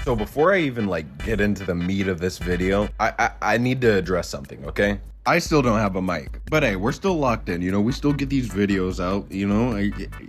So before I even like get into the meat of this video, I need to address something, okay? I still don't have a mic, but hey, we're still locked in, you know, we still get these videos out, you know,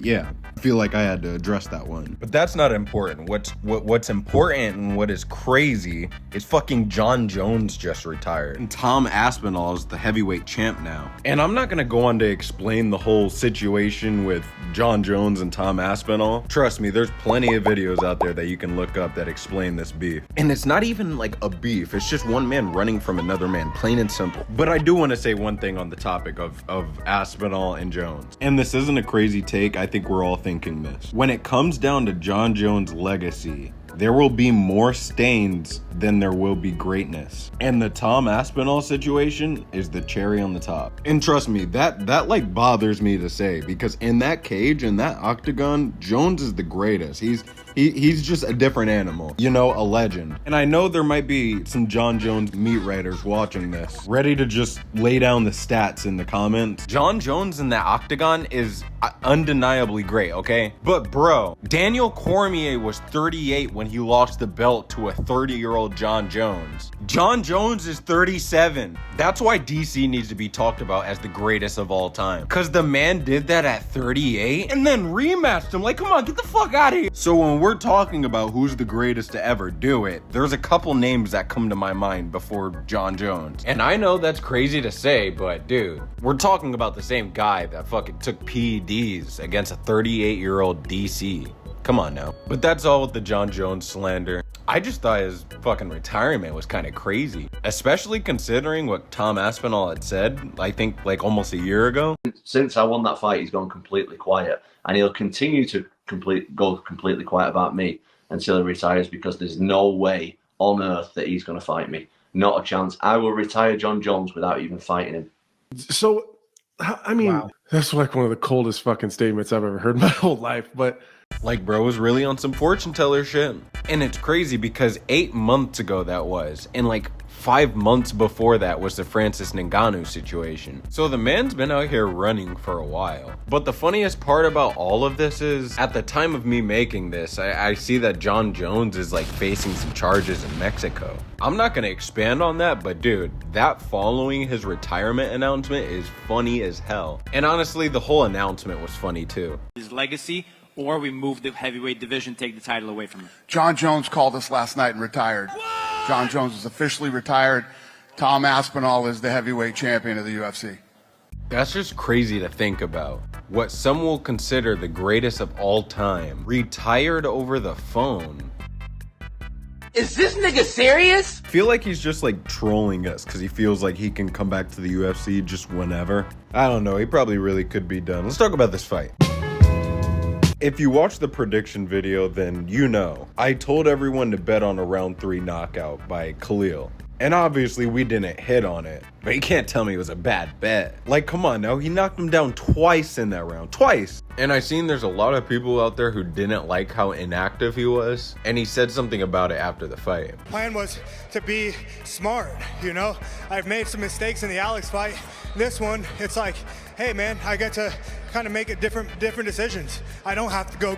yeah. I feel like I had to address that one. But that's not important. What's important and what is crazy is fucking Jon Jones just retired. And Tom Aspinall is the heavyweight champ now. And I'm not gonna go on to explain the whole situation with Jon Jones and Tom Aspinall. Trust me, there's plenty of videos out there that you can look up that explain this beef. And it's not even like a beef, it's just one man running from another man, plain and simple. But I do want to say one thing on the topic of Aspinall and Jones. And this isn't a crazy take, I think we're all thinking this. When it comes down to Jon Jones' legacy, there will be more stains than there will be greatness. And the Tom Aspinall situation is the cherry on the top. And trust me, that like bothers me to say, because in that cage, in that octagon, Jones is the greatest. He's just a different animal, you know, a legend. And I know there might be some Jon Jones meat writers watching this, ready to just lay down the stats in the comments. Jon Jones in that octagon is undeniably great, okay? But bro, Daniel Cormier was 38 when he lost the belt to a 30-year-old Jon Jones. Jon Jones is 37. That's why DC needs to be talked about as the greatest of all time. Cause the man did that at 38 and then rematched him. Like, come on, get the fuck out of here. So when we're talking about who's the greatest to ever do it, there's a couple names that come to my mind before Jon Jones. And I know that's crazy to say, but dude, we're talking about the same guy that fucking took PEDs against a 38-year-old DC. Come on now. But that's all with the Jon Jones slander. I just thought his fucking retirement was kind of crazy, especially considering what Tom Aspinall had said, I think like almost a year ago. Since I won that fight, he's gone completely quiet, and he'll continue to go completely quiet about me until he retires, because there's no way on earth that he's going to fight me. Not a chance. I will retire Jon Jones without even fighting him. So, I mean, wow. That's like one of the coldest fucking statements I've ever heard in my whole life, but like, bro was really on some fortune teller shit. And it's crazy because 8 months ago that was, and like 5 months before that was the Francis Ngannou situation. So the man's been out here running for a while. But the funniest part about all of this is, at the time of me making this, I see that Jon Jones is like facing some charges in Mexico. I'm not gonna expand on that, but dude, that following his retirement announcement is funny as hell. And honestly, the whole announcement was funny too. His legacy, or we move the heavyweight division, take the title away from him. Jon Jones called us last night and retired. Whoa! Jon Jones is officially retired. Tom Aspinall is the heavyweight champion of the UFC. That's just crazy to think about. What some will consider the greatest of all time retired over the phone. Is this nigga serious? I feel like he's just like trolling us because he feels like he can come back to the UFC just whenever. I don't know, he probably really could be done. Let's talk about this fight. If you watch the prediction video, then you know. I told everyone to bet on a round 3 knockout by Khalil. And obviously we didn't hit on it, but you can't tell me it was a bad bet. Like, come on now, he knocked him down twice in that round, twice. And I seen there's a lot of people out there who didn't like how inactive he was, and he said something about it after the fight. Plan was to be smart, you know? I've made some mistakes in the Alex fight. This one, it's like, hey man, I get to kind of make it different decisions. I don't have to go.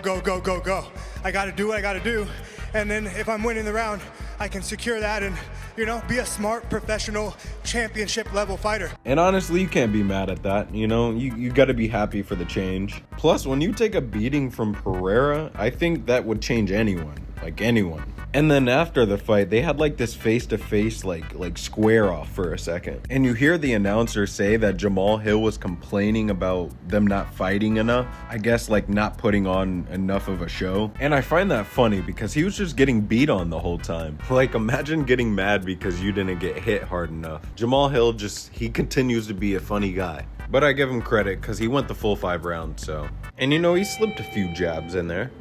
I gotta do what I gotta do. And then if I'm winning the round, I can secure that and, you know, be a smart, professional, championship level fighter. And honestly, you can't be mad at that, you know? You gotta be happy for the change. Plus, when you take a beating from Pereira, I think that would change anyone, like anyone. And then after the fight, they had like this face-to-face like square off for a second. And you hear the announcer say that Jamal Hill was complaining about them not fighting enough. I guess like not putting on enough of a show. And I find that funny because he was just getting beat on the whole time. Like, imagine getting mad because you didn't get hit hard enough. Jamal Hill he continues to be a funny guy. But I give him credit because he went the full 5 rounds, so. And you know, he slipped a few jabs in there.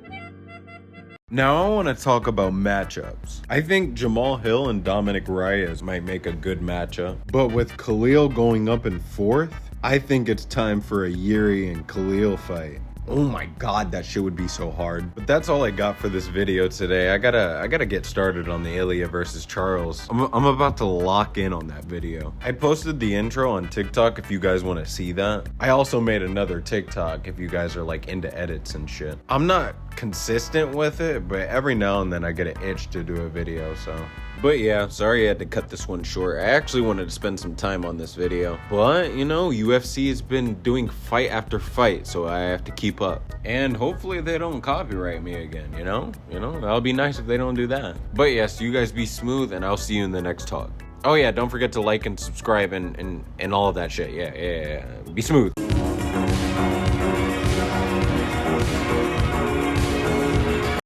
Now I want to talk about matchups. I think Jamal Hill and Dominic Reyes might make a good matchup, but with Khalil going up in 4th, I think it's time for a Yuri and Khalil fight. Oh my god, that shit would be so hard. But that's all I got for this video today. I gotta get started on the Ilya versus Charles. I'm about to lock in on that video. I posted the intro on TikTok if you guys want to see that. I also made another TikTok if you guys are like into edits and shit. I'm not consistent with it, but every now and then I get an itch to do a video, so. But yeah, sorry I had to cut this one short. I actually wanted to spend some time on this video. But, you know, UFC has been doing fight after fight, so I have to keep up. And hopefully they don't copyright me again, you know? That'll be nice if they don't do that. But yes, you guys be smooth, and I'll see you in the next talk. Oh yeah, don't forget to like and subscribe and all of that shit. Yeah. Be smooth.